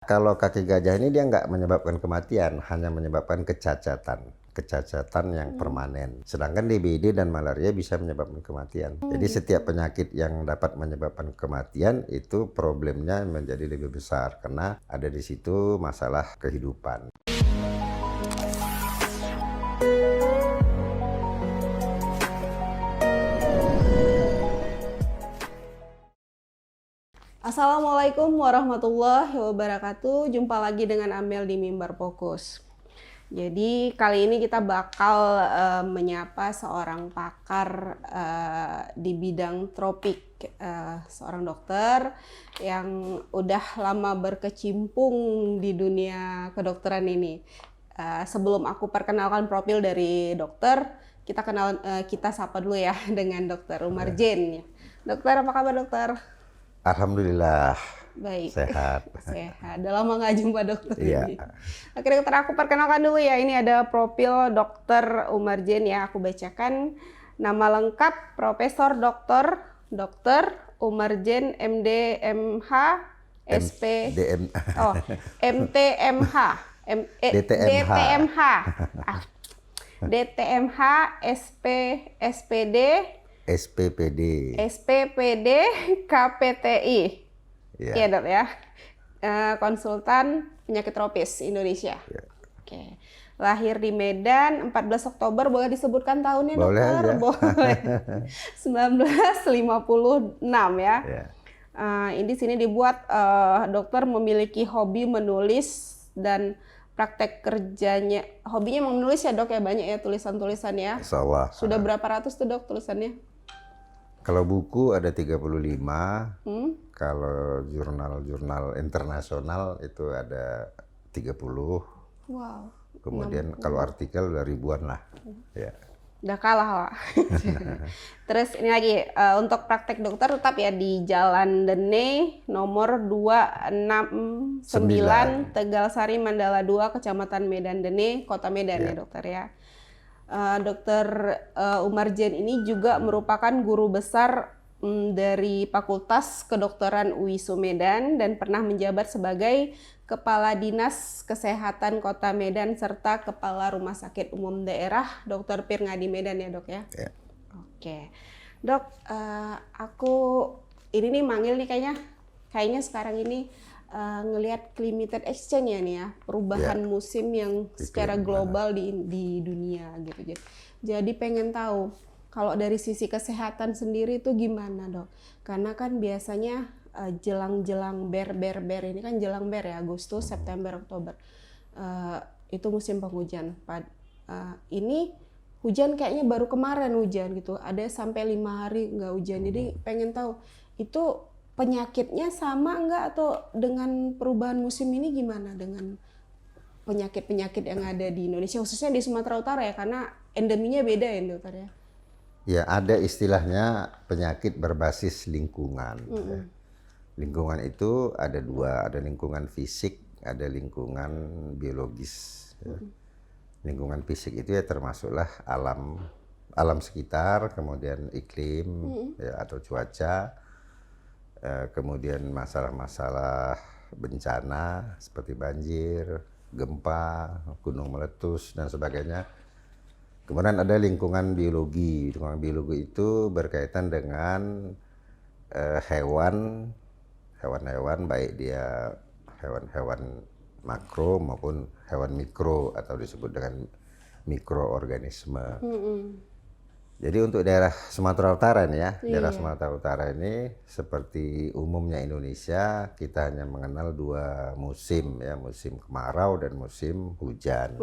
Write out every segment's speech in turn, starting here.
Kalau kaki gajah ini dia nggak menyebabkan kematian, hanya menyebabkan kecacatan yang permanen. Sedangkan DBD dan malaria bisa menyebabkan kematian. Jadi setiap penyakit yang dapat menyebabkan kematian itu problemnya menjadi lebih besar karena ada di situ masalah kehidupan. Assalamualaikum warahmatullahi wabarakatuh. Jumpa lagi dengan Amel di Mimbar Fokus. Jadi kali ini kita bakal menyapa seorang pakar di bidang tropik, seorang dokter yang udah lama berkecimpung di dunia kedokteran ini. Sebelum aku perkenalkan profil dari dokter, kita sapa dulu ya dengan Dokter Umar Jain. Dokter, apa kabar dokter? Alhamdulillah. Baik. Sehat. Sehat. Udah lama nggak jumpa dokter Iya. ini. Oke dokter, aku perkenalkan dulu ya. Ini ada profil Dokter Umar Jain ya. Aku bacakan nama lengkap Profesor Dokter Umar Jain MD MH SP MTMH DTMH. DTMH SP SPD SPPD. KPTI. Ya. Iya dok ya. Konsultan penyakit tropis Indonesia. Ya. Oke. Lahir di Medan 14 Oktober, boleh disebutkan tahunnya Boleh dokter? aja. Boleh. 1956 ya. Ya. Ini sini dibuat dokter memiliki hobi menulis dan praktek kerjanya. Hobinya menulis ya dok ya, banyak ya tulisan-tulisan ya. Insya Allah. Sudah berapa ratus tuh dok tulisannya? Kalau buku ada 35, kalau jurnal-jurnal internasional itu ada 30. Wow. Kemudian kalau artikel udah ribuan lah. Ya. Udah kalah lah. Terus ini lagi, untuk praktek dokter tetap ya di Jalan Dene nomor 269 Tegal Sari Mandala 2 Kecamatan Medan Dene, Kota Medan ya dokter ya. Dokter Umar Jain ini juga merupakan guru besar dari Fakultas Kedokteran UISU Medan dan pernah menjabat sebagai Kepala Dinas Kesehatan Kota Medan serta Kepala Rumah Sakit Umum Daerah Dr. Pirngadi Medan ya dok ya. Ya. Oke, dok, aku ini nih manggil nih kayaknya sekarang ini ngelihat climate exchange ya nih ya, perubahan musim yang secara global di dunia gitu. Jadi pengen tahu kalau dari sisi kesehatan sendiri itu gimana dok? Karena kan biasanya jelang-jelang ber ini kan jelang ber ya, Agustus, September, Oktober. Itu musim penghujan. Ini hujan kayaknya baru kemarin hujan gitu. Ada sampai 5 hari nggak hujan. Jadi pengen tahu itu penyakitnya sama nggak atau dengan perubahan musim ini gimana dengan penyakit-penyakit yang ada di Indonesia khususnya di Sumatera Utara ya, karena endeminya beda ya dokter ya. Ya, ada istilahnya penyakit berbasis lingkungan. Ya. Lingkungan itu ada dua, ada lingkungan fisik, ada lingkungan biologis. Ya. Lingkungan fisik itu ya termasuklah alam sekitar, kemudian iklim ya, atau cuaca. Kemudian masalah-masalah bencana seperti banjir, gempa, gunung meletus dan sebagainya. Kemudian ada lingkungan biologi. Lingkungan biologi itu berkaitan dengan hewan-hewan baik dia hewan-hewan makro maupun hewan mikro atau disebut dengan mikroorganisme. Jadi untuk daerah Sumatera Utara ini ya, daerah Sumatera Utara ini seperti umumnya Indonesia, kita hanya mengenal dua musim ya, musim kemarau dan musim hujan.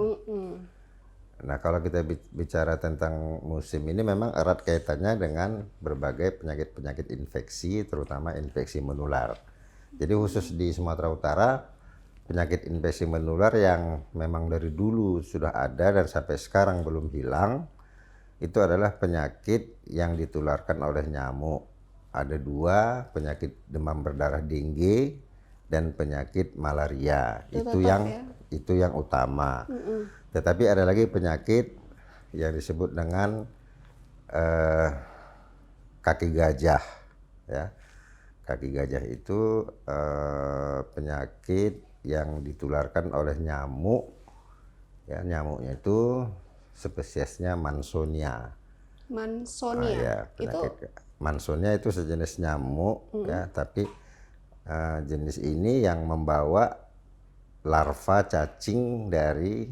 Nah kalau kita bicara tentang musim ini memang erat kaitannya dengan berbagai penyakit-penyakit infeksi, terutama infeksi menular. Jadi khusus di Sumatera Utara, penyakit infeksi menular yang memang dari dulu sudah ada dan sampai sekarang belum hilang, itu adalah penyakit yang ditularkan oleh nyamuk. Ada dua, penyakit demam berdarah dengue dan penyakit malaria. Itu yang utama. Tetapi ada lagi penyakit yang disebut dengan kaki gajah. Ya. Kaki gajah itu penyakit yang ditularkan oleh nyamuk. Ya, nyamuknya itu spesiesnya Mansonia. Mansonia. Ya, penyakit Mansonia itu sejenis nyamuk ya, tapi jenis ini yang membawa larva cacing dari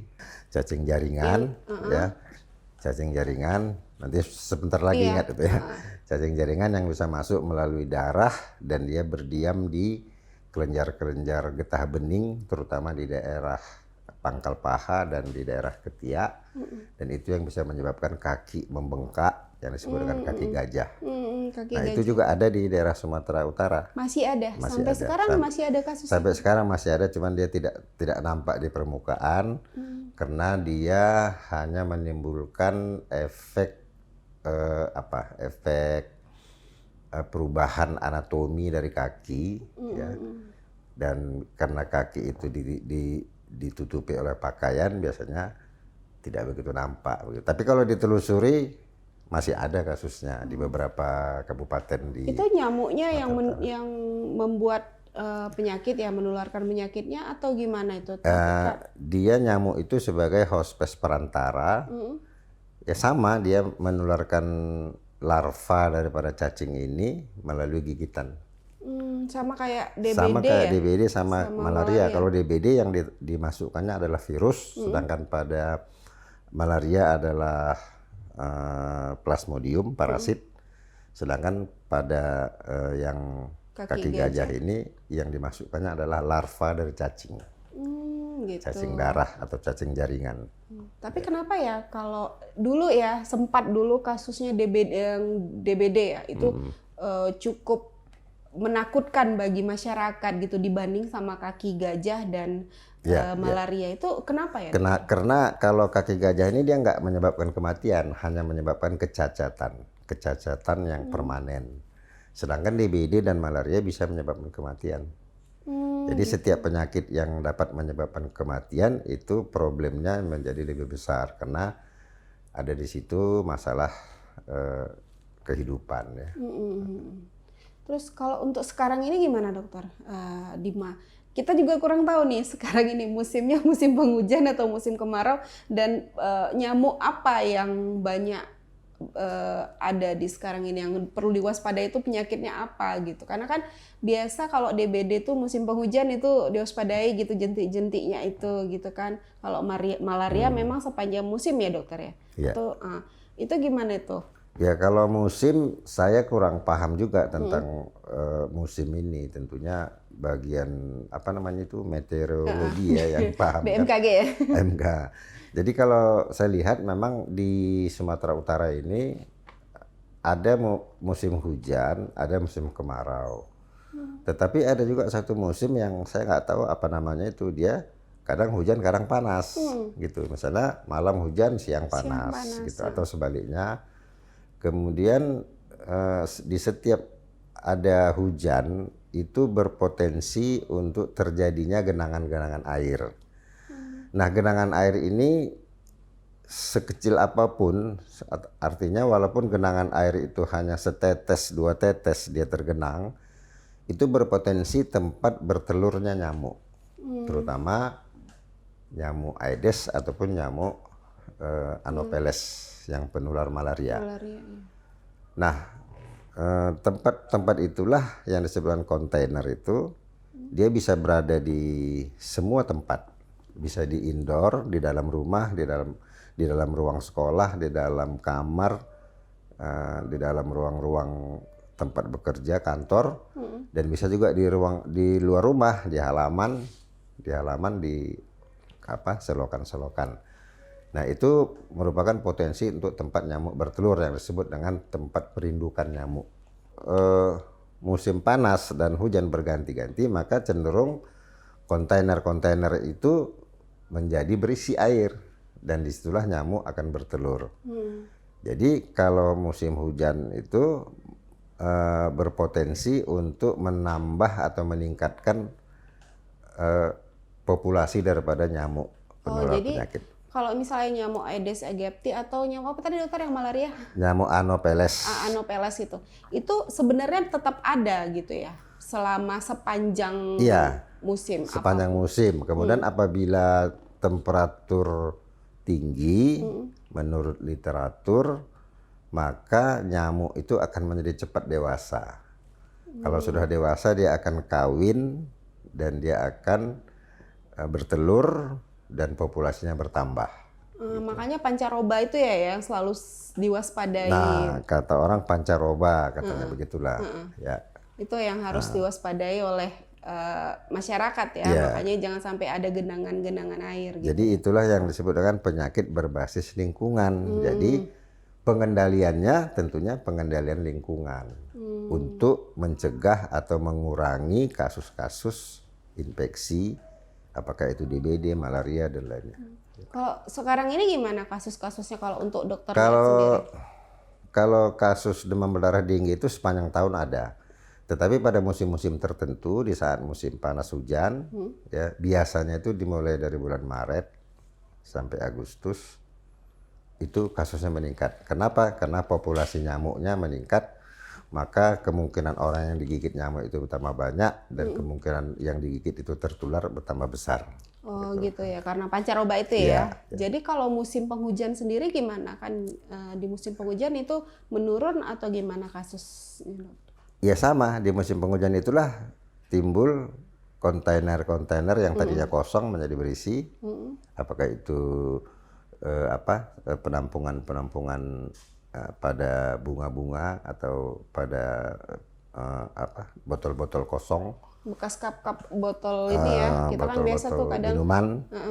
cacing jaringan ya. Cacing jaringan, nanti sebentar lagi ingat itu ya. Cacing jaringan yang bisa masuk melalui darah dan dia berdiam di kelenjar-kelenjar getah bening, terutama di daerah pangkal paha dan di daerah ketiak. Dan itu yang bisa menyebabkan kaki membengkak yang disebut dengan kaki gajah. Kaki Nah, gajah. itu juga ada di daerah Sumatera Utara. Masih ada. Sampai sekarang masih ada kasus. Sampai sekarang masih ada, cuman dia tidak nampak di permukaan karena dia hanya menimbulkan efek perubahan anatomi dari kaki ya. Dan karena kaki itu ditutupi oleh pakaian biasanya tidak begitu nampak. Tapi kalau ditelusuri masih ada kasusnya di beberapa kabupaten di. Itu nyamuknya yang membuat penyakit ya, menularkan penyakitnya atau gimana itu? Dia nyamuk itu sebagai hospes perantara. Ya sama, dia menularkan larva daripada cacing ini melalui gigitan. Sama kayak DBD Sama kayak ya? DBD sama malaria. Kalau DBD yang dimasukkannya adalah virus, sedangkan pada malaria adalah plasmodium parasit. Sedangkan pada yang kaki gajah ini yang dimasukkannya adalah larva dari cacing. Gitu. Cacing darah atau cacing jaringan. Tapi kenapa ya kalau dulu ya sempat dulu kasusnya DBD ya itu cukup menakutkan bagi masyarakat gitu dibanding sama kaki gajah dan malaria itu kenapa ya? Karena kalau kaki gajah ini dia nggak menyebabkan kematian, hanya menyebabkan kecacatan yang permanen. Sedangkan DBD dan malaria bisa menyebabkan kematian. Jadi setiap penyakit yang dapat menyebabkan kematian itu problemnya menjadi lebih besar karena ada di situ masalah kehidupan ya. Terus kalau untuk sekarang ini gimana dokter Dima? Kita juga kurang tahu nih sekarang ini musimnya musim penghujan atau musim kemarau dan nyamuk apa yang banyak ada di sekarang ini yang perlu diwaspadai itu penyakitnya apa gitu. Karena kan biasa kalau DBD itu musim penghujan itu diwaspadai gitu jentik-jentiknya itu gitu kan. Kalau malaria memang sepanjang musim ya dokter ya. Itu gimana itu? Ya kalau musim saya kurang paham juga tentang musim ini, tentunya bagian apa namanya itu meteorologi ya yang paham. BMKG ya. MK. Jadi kalau saya lihat memang di Sumatera Utara ini ada musim hujan, ada musim kemarau. Tetapi ada juga satu musim yang saya nggak tahu apa namanya itu, dia kadang hujan kadang panas gitu. Misalnya malam hujan siang panas gitu atau sebaliknya. Kemudian di setiap ada hujan itu berpotensi untuk terjadinya genangan-genangan air. Nah, genangan air ini sekecil apapun, artinya walaupun genangan air itu hanya setetes, 2 tetes dia tergenang, itu berpotensi tempat bertelurnya nyamuk, terutama nyamuk Aedes ataupun nyamuk Anopheles yang penular malaria. Nah, tempat-tempat itulah yang disebutkan kontainer itu, dia bisa berada di semua tempat. Bisa di indoor, di dalam rumah, di dalam ruang sekolah, di dalam kamar, di dalam ruang-ruang tempat bekerja, kantor, dan bisa juga di luar rumah, di halaman, di selokan-selokan. Nah, itu merupakan potensi untuk tempat nyamuk bertelur yang disebut dengan tempat perindukan nyamuk. Musim panas dan hujan berganti-ganti, maka cenderung kontainer-kontainer itu menjadi berisi air dan disitulah nyamuk akan bertelur. Jadi kalau musim hujan itu berpotensi untuk menambah atau meningkatkan populasi daripada nyamuk penular penyakit. Kalau misalnya nyamuk Aedes aegypti atau nyamuk apa tadi dokter yang malaria? Nyamuk Anopheles. Anopheles itu sebenarnya tetap ada gitu ya selama sepanjang musim. Sepanjang musim. Kemudian apabila temperatur tinggi, menurut literatur, maka nyamuk itu akan menjadi cepat dewasa. Kalau sudah dewasa dia akan kawin dan dia akan bertelur dan populasinya bertambah. Makanya pancaroba itu ya yang selalu diwaspadai. Nah, kata orang pancaroba, katanya begitulah. Ya. Itu yang harus diwaspadai oleh masyarakat ya. Iya. Makanya jangan sampai ada genangan-genangan air. Gitu. Jadi itulah yang disebut dengan penyakit berbasis lingkungan. Jadi pengendaliannya tentunya pengendalian lingkungan untuk mencegah atau mengurangi kasus-kasus infeksi, apakah itu DBD, malaria dan lainnya. Kalau sekarang ini gimana kasus-kasusnya kalau untuk dokter sendiri? Kalau kasus demam berdarah tinggi itu sepanjang tahun ada. Tetapi pada musim-musim tertentu, di saat musim panas hujan, ya biasanya itu dimulai dari bulan Maret sampai Agustus, itu kasusnya meningkat. Kenapa? Karena populasi nyamuknya meningkat, maka kemungkinan orang yang digigit nyamuk itu bertambah banyak dan kemungkinan yang digigit itu tertular bertambah besar. Oh gitu ya, karena pancaroba itu ya. Jadi kalau musim penghujan sendiri gimana? Kan di musim penghujan itu menurun atau gimana kasusnya? Ya sama, di musim penghujan itulah timbul kontainer-kontainer yang tadinya kosong menjadi berisi. Apakah itu penampungan-penampungan pada bunga-bunga atau pada botol-botol kosong. Bekas cup-cup botol ini ya, kita kan biasa tuh kadang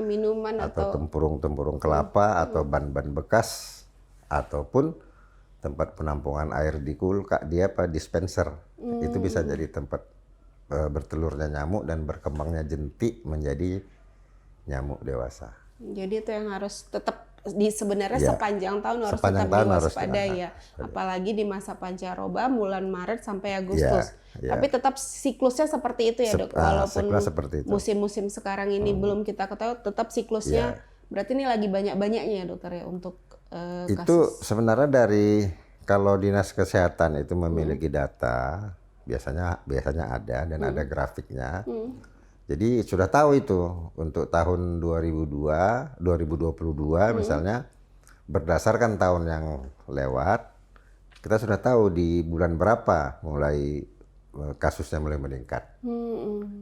minuman atau tempurung-tempurung kelapa atau ban-ban bekas ataupun tempat penampungan air di kulkas, dia dispenser. Itu bisa jadi tempat bertelurnya nyamuk dan berkembangnya jentik menjadi nyamuk dewasa. Jadi itu yang harus tetap sebenarnya sepanjang tahun harus tetap diwaspadai ya. Apalagi di masa pancaroba bulan Maret sampai Agustus. Tapi tetap siklusnya seperti itu ya dok. Walaupun musim-musim sekarang ini belum kita ketahui, tetap siklusnya berarti ini lagi banyak-banyaknya ya dokter ya untuk itu kasus. sebenarnya dari kalau dinas kesehatan itu memiliki data biasanya ada dan ada grafiknya. Jadi sudah tahu itu untuk tahun 2022 misalnya berdasarkan tahun yang lewat kita sudah tahu di bulan berapa mulai kasusnya mulai meningkat.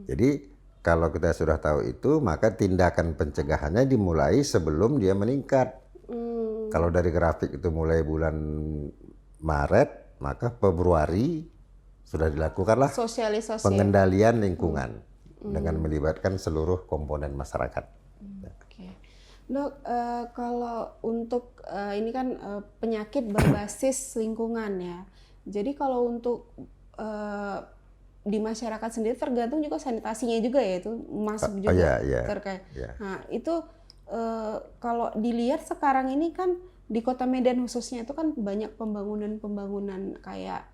Jadi kalau kita sudah tahu itu maka tindakan pencegahannya dimulai sebelum dia meningkat. Kalau dari grafik itu mulai bulan Maret maka Februari sudah dilakukanlah sosialisasi pengendalian lingkungan. Dengan melibatkan seluruh komponen masyarakat. Oke. Dok, kalau untuk ini kan penyakit berbasis lingkungan ya. Jadi kalau untuk di masyarakat sendiri tergantung juga sanitasinya juga ya itu masuk juga terkait. Nah itu kalau dilihat sekarang ini kan di Kota Medan khususnya itu kan banyak pembangunan kayak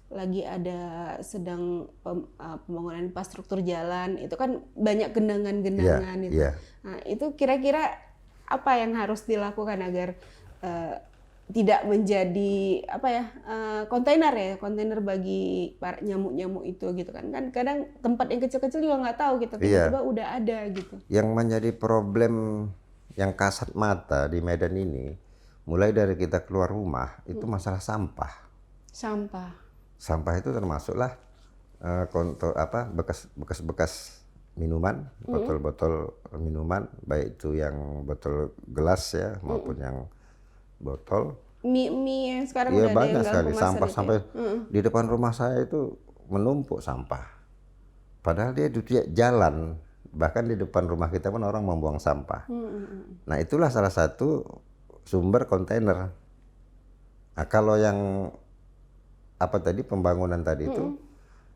lagi ada sedang pembangunan infrastruktur jalan, itu kan banyak genangan-genangan itu. Nah, itu kira-kira apa yang harus dilakukan agar tidak menjadi kontainer bagi para nyamuk-nyamuk itu gitu kan. Kan kadang tempat yang kecil-kecil juga nggak tahu gitu, tiba-tiba udah ada gitu. Yang menjadi problem yang kasat mata di Medan ini, mulai dari kita keluar rumah itu masalah sampah. Sampah itu termasuklah bekas-bekas minuman, botol-botol minuman, baik itu yang botol gelas ya maupun yang botol. Mie yang sekarang udah banyak ada yang sekali sampah itu. Sampai di depan rumah saya itu menumpuk sampah. Padahal dia di jalan, bahkan di depan rumah kita pun orang membuang sampah. Nah itulah salah satu sumber kontainer. Nah kalau yang pembangunan tadi itu,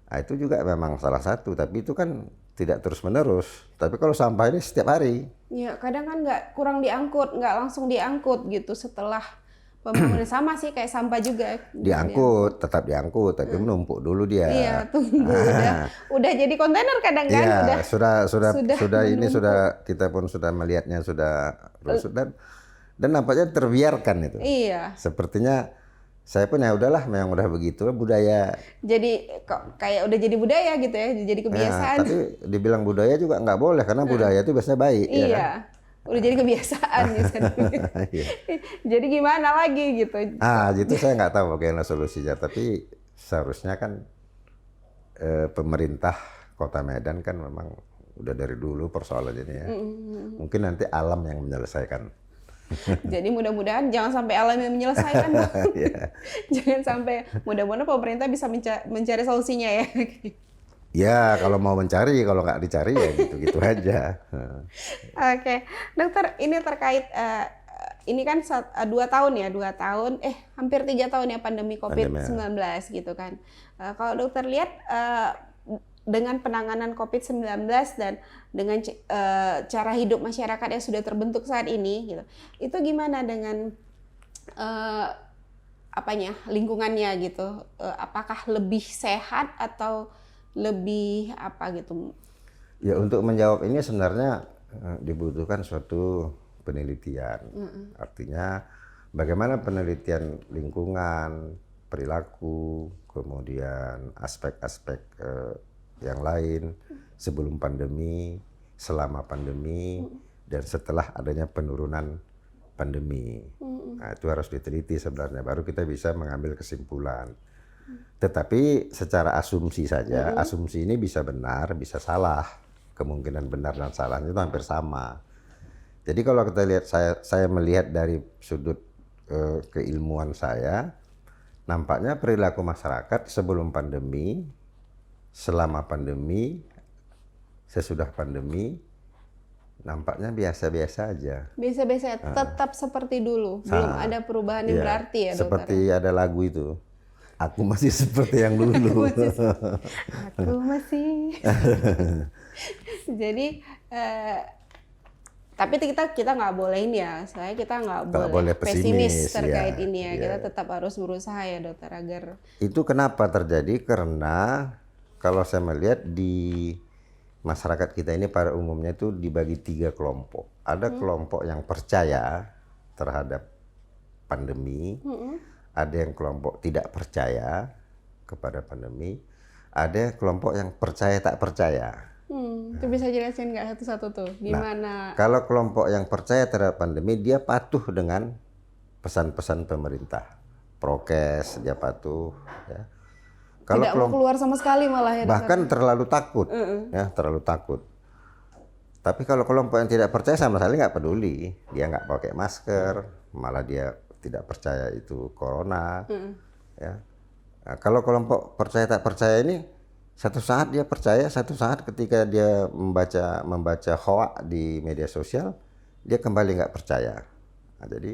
nah itu juga memang salah satu, tapi itu kan tidak terus menerus. Tapi kalau sampah ini setiap hari. Ya kadang kan kurang diangkut, nggak langsung diangkut gitu setelah pembangunan. Sama sih kayak sampah juga. Tetap diangkut, tapi menumpuk dulu dia. Iya, tunggu udah jadi kontainer kadang kan. Iya, sudah kita pun sudah melihatnya sudah rusut dan nampaknya terbiarkan itu. Iya. Sepertinya saya pun ya udahlah, memang udah begitu budaya. Jadi kok kayak udah jadi budaya gitu ya, jadi kebiasaan. Tapi dibilang budaya juga nggak boleh karena budaya itu biasanya baik, ya kan? Iya, udah jadi kebiasaan gitu. Iya. Jadi gimana lagi gitu. Itu saya nggak tahu bagaimana solusinya, tapi seharusnya kan pemerintah Kota Medan kan memang udah dari dulu persoalan ini ya. Mungkin nanti alam yang menyelesaikan. Jadi mudah-mudahan jangan sampai alam yang menyelesaikan dong. Iya. Jangan sampai, mudah-mudahan pemerintah bisa mencari solusinya ya. Ya kalau mau mencari, kalau nggak dicari ya gitu-gitu aja. Oke, dokter, ini terkait ini kan 2 tahun ya, 2 tahun, hampir 3 tahun ya pandemi COVID-19 gitu kan. Kalau dokter lihat dengan penanganan COVID-19 dan dengan cara hidup masyarakat yang sudah terbentuk saat ini, gitu, itu gimana dengan lingkungannya gitu? Apakah lebih sehat atau lebih apa gitu? Ya untuk menjawab ini sebenarnya dibutuhkan suatu penelitian. Artinya bagaimana penelitian lingkungan, perilaku, kemudian aspek-aspek yang lain sebelum pandemi, selama pandemi, dan setelah adanya penurunan pandemi. Nah, itu harus diteliti sebenarnya, baru kita bisa mengambil kesimpulan. Tetapi secara asumsi saja, asumsi ini bisa benar, bisa salah. Kemungkinan benar dan salahnya itu hampir sama. Jadi kalau kita lihat, saya melihat dari sudut keilmuan saya, nampaknya perilaku masyarakat sebelum pandemi, selama pandemi, sesudah pandemi, nampaknya biasa-biasa aja. Biasa-biasa, tetap seperti dulu, belum ada perubahan yang berarti ya dokter? Seperti ada lagu itu, aku masih seperti yang dulu. Aku masih. Jadi, tapi kita nggak boleh ini ya, soalnya kita nggak boleh pesimis terkait ini ya. Kita tetap harus berusaha ya dokter agar. Itu kenapa terjadi? Karena kalau saya melihat di masyarakat kita ini pada umumnya itu dibagi 3 kelompok. Ada kelompok yang percaya terhadap pandemi, ada yang kelompok tidak percaya kepada pandemi, ada kelompok yang percaya tak percaya. Itu bisa jelasin nggak satu-satu tuh, gimana? Nah, kalau kelompok yang percaya terhadap pandemi, dia patuh dengan pesan-pesan pemerintah, prokes dia patuh. Ya. Kalau tidak mau keluar sama sekali malah ya. Bahkan terlalu takut, ya terlalu takut. Tapi kalau kelompok yang tidak percaya sama sekali nggak peduli, dia nggak pakai masker, malah dia tidak percaya itu corona. Ya. Nah, kalau kelompok percaya tak percaya ini, satu saat dia percaya, satu saat ketika dia membaca hoax di media sosial, dia kembali nggak percaya. Nah, jadi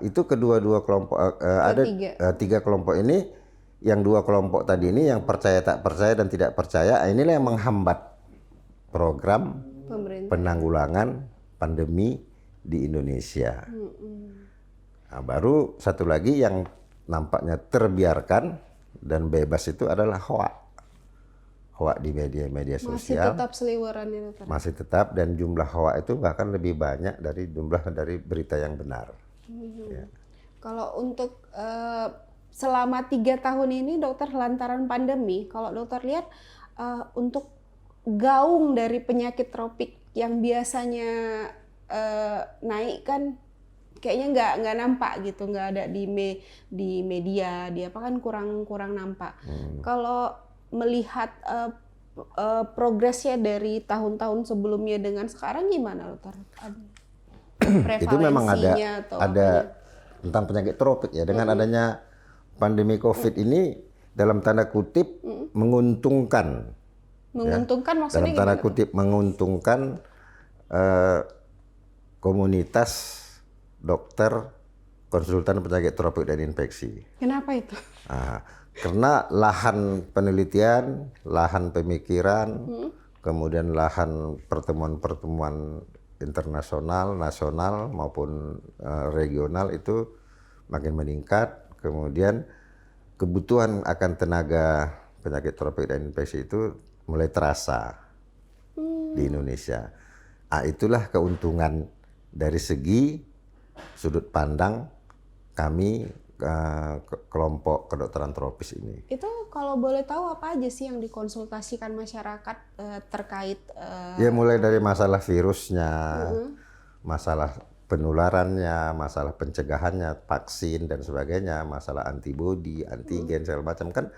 itu kedua-dua kelompok, ada 3 kelompok ini. Yang 2 kelompok tadi ini yang percaya tak percaya dan tidak percaya, inilah yang menghambat program penanggulangan pandemi di Indonesia. Nah, baru satu lagi yang nampaknya terbiarkan dan bebas itu adalah hoax di media sosial. Masih tetap seliweran ya dokter? Masih tetap, dan jumlah hoax itu bahkan lebih banyak dari jumlah dari berita yang benar. Ya. Kalau untuk selama 3 tahun ini dokter lantaran pandemi, kalau dokter lihat untuk gaung dari penyakit tropik yang biasanya naik kan kayaknya nggak nampak gitu, nggak ada di media, dia apa kan kurang nampak. Kalau melihat progresnya dari tahun-tahun sebelumnya dengan sekarang gimana dokter? Itu memang ada tentang penyakit tropik ya, dengan adanya pandemi COVID ini dalam tanda kutip menguntungkan. Menguntungkan ya, maksudnya dalam tanda gimana? kutip menguntungkan komunitas dokter konsultan penyakit tropik dan infeksi. Kenapa itu? Karena lahan penelitian, lahan pemikiran, kemudian lahan pertemuan-pertemuan internasional, nasional maupun regional itu makin meningkat. Kemudian kebutuhan akan tenaga penyakit tropik dan infeksi itu mulai terasa di Indonesia. Itulah keuntungan dari segi sudut pandang kami kelompok kedokteran tropis ini. Itu kalau boleh tahu apa aja sih yang dikonsultasikan masyarakat terkait Ya mulai dari masalah virusnya, masalah penularannya, masalah pencegahannya, vaksin dan sebagainya, masalah antibodi, antigen segala macam. Kan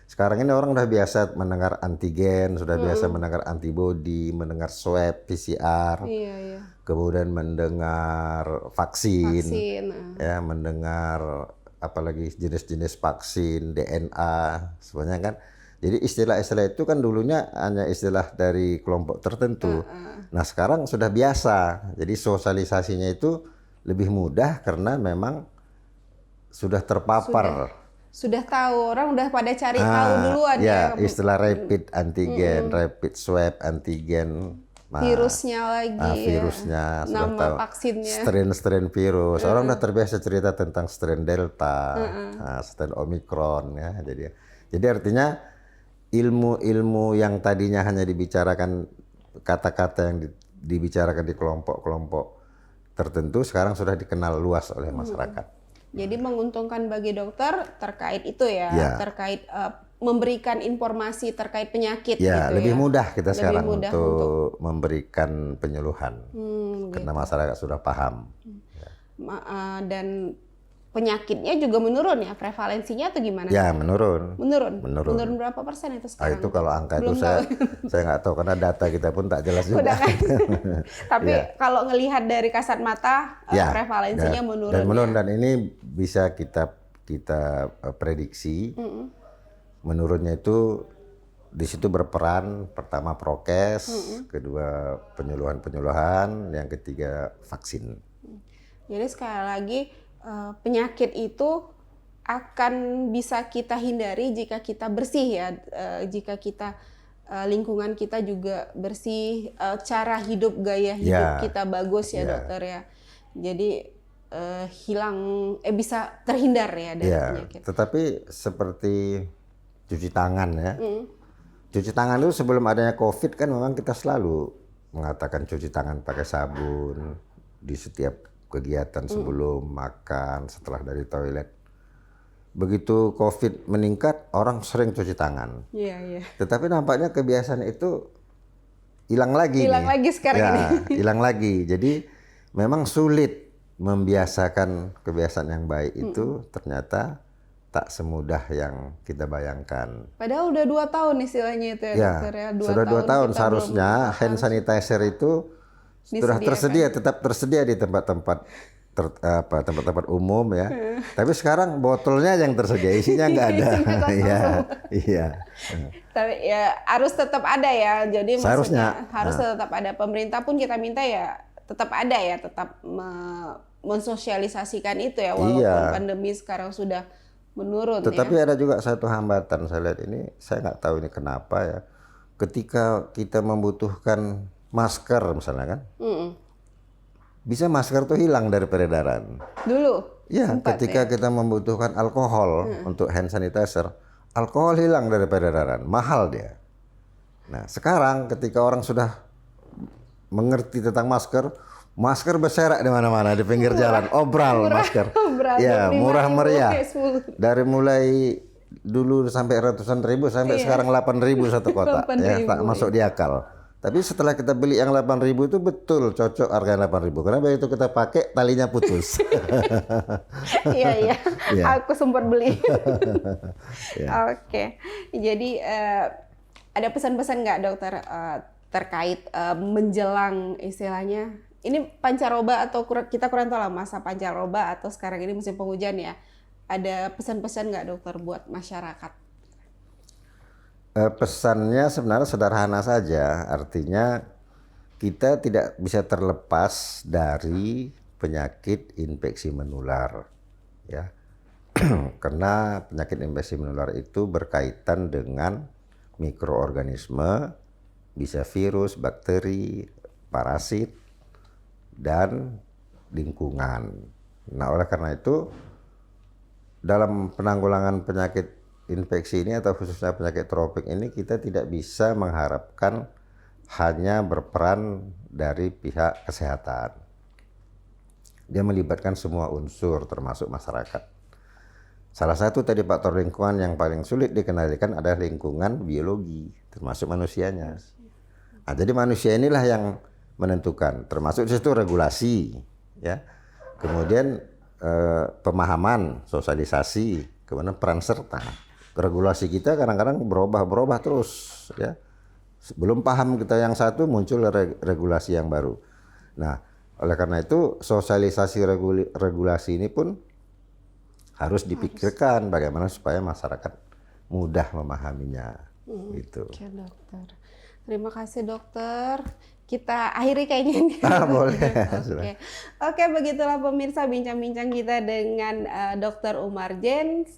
sekarang ini orang udah biasa mendengar antigen, sudah biasa mendengar antibodi, mendengar swab, PCR, iya. kemudian mendengar vaksin, ya mendengar apalagi jenis-jenis vaksin, DNA, semuanya kan. Jadi istilah-istilah itu kan dulunya hanya istilah dari kelompok tertentu. Nah sekarang sudah biasa, jadi sosialisasinya itu lebih mudah karena memang sudah terpapar. Sudah tahu, orang udah pada cari tahu duluan ya. Istilah rapid antigen, rapid swab antigen. Nah, virusnya lagi, virusnya sudah nama tahu. vaksinnya. Strain virus. Orang udah terbiasa cerita tentang strain delta, strain omikron ya. Jadi artinya ilmu-ilmu yang tadinya hanya dibicarakan kata-kata yang dibicarakan di kelompok-kelompok tertentu sekarang sudah dikenal luas oleh masyarakat. Jadi menguntungkan bagi dokter terkait itu ya. Terkait memberikan informasi terkait penyakit gitu lebih ya. mudah kita lebih sekarang mudah untuk memberikan penyuluhan karena masyarakat sudah paham. Dan penyakitnya juga menurun ya, prevalensinya atau gimana? Ya menurun. Menurun berapa persen itu sekarang? Itu kalau angka itu saya nggak tahu karena data kita pun tak jelas juga. Tapi kalau ngelihat dari kasat mata prevalensinya menurun. Dan menurun dan ini bisa kita prediksi. Menurunnya itu di situ berperan pertama prokes, kedua penyuluhan, yang ketiga vaksin. Jadi sekali lagi penyakit itu akan bisa kita hindari jika kita bersih ya, jika kita lingkungan kita juga bersih, cara hidup, gaya hidup kita bagus ya dokter ya. Jadi bisa terhindar ya dari penyakit. Tetapi seperti cuci tangan ya. Cuci tangan itu sebelum adanya COVID kan memang kita selalu mengatakan cuci tangan pakai sabun di setiap kegiatan sebelum makan, setelah dari toilet. Begitu COVID meningkat, orang sering cuci tangan. Tetapi nampaknya kebiasaan itu hilang lagi. Hilang lagi sekarang ini. Hilang lagi. Jadi memang sulit membiasakan kebiasaan yang baik itu ternyata tak semudah yang kita bayangkan. Padahal udah 2 tahun istilahnya itu ya dokter ya. Sudah 2 tahun seharusnya hand sanitizer itu sudah tersedia, tetap tersedia di tempat-tempat umum ya. Tapi sekarang botolnya yang tersedia, isinya nggak ada. Iya. Tapi ya harus tetap ada ya. Jadi seharusnya harus tetap ada. Pemerintah pun kita minta ya tetap ada ya, tetap mensosialisasikan itu ya walaupun pandemi sekarang sudah menurun. Tetapi ada juga satu hambatan saya lihat ini, saya nggak tahu ini kenapa ya. Ketika kita membutuhkan masker misalnya kan, bisa masker tuh hilang dari peredaran. Dulu? Ya, ketika kita membutuhkan alkohol untuk hand sanitizer, alkohol hilang dari peredaran, mahal dia. Nah, sekarang ketika orang sudah mengerti tentang masker, masker berserak di mana-mana di pinggir jalan, obral masker. Ya, murah meriah. Dari mulai dulu sampai ratusan ribu sampai sekarang 8.000 satu kotak, ya tak masuk di akal. Tapi setelah kita beli yang 8.000 itu betul cocok harga 8.000. Karena begitu kita pakai talinya putus. Iya. Aku sempat beli. Oke. Jadi ada pesan-pesan nggak dokter terkait menjelang istilahnya ini pancaroba atau kita kurang tahu lah masa pancaroba atau sekarang ini musim penghujan ya. Ada pesan-pesan nggak dokter buat masyarakat? Pesannya sebenarnya sederhana saja, artinya kita tidak bisa terlepas dari penyakit infeksi menular, ya, karena penyakit infeksi menular itu berkaitan dengan mikroorganisme, bisa virus, bakteri, parasit, dan lingkungan. Nah, oleh karena itu dalam penanggulangan penyakit infeksi ini atau khususnya penyakit tropik ini kita tidak bisa mengharapkan hanya berperan dari pihak kesehatan. Dia melibatkan semua unsur termasuk masyarakat. Salah satu tadi faktor lingkungan yang paling sulit dikendalikan adalah lingkungan biologi, termasuk manusianya. Nah, jadi manusia inilah yang menentukan, termasuk di situ regulasi, ya. Kemudian pemahaman, sosialisasi, kemudian peran serta. Regulasi kita kadang-kadang berubah terus, ya. Belum paham kita yang satu, muncul regulasi yang baru. Nah, oleh karena itu sosialisasi regulasi ini pun harus dipikirkan bagaimana supaya masyarakat mudah memahaminya. Gitu. Oke, dokter. Terima kasih, dokter. Kita akhiri kayaknya ini. Boleh. Oke, begitulah pemirsa bincang-bincang kita dengan Dr. Umar Jens,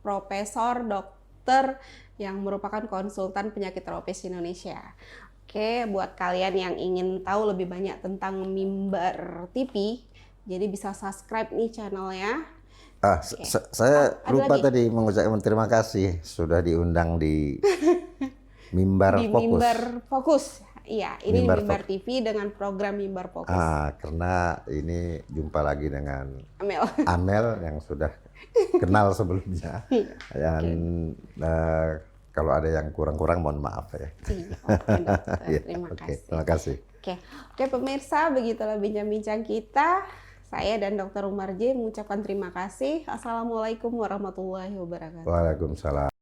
Profesor Dokter yang merupakan konsultan penyakit tropis Indonesia. Oke, buat kalian yang ingin tahu lebih banyak tentang Mimbar TV, jadi bisa subscribe nih channelnya. Saya lupa tadi mengucapkan terima kasih sudah diundang di Mimbar di Fokus. Mimbar Fokus. Iya, ini Mimbar TV dengan program Mimbar Fokus. Karena ini jumpa lagi dengan Amel. Amel yang sudah kenal sebelumnya. Dan kalau ada yang kurang-kurang mohon maaf ya. Oke, dokter. Terima kasih. Oke, pemirsa, begitulah bincang-bincang kita. Saya dan Dr. Umar J mengucapkan terima kasih. Assalamualaikum warahmatullahi wabarakatuh. Waalaikumsalam.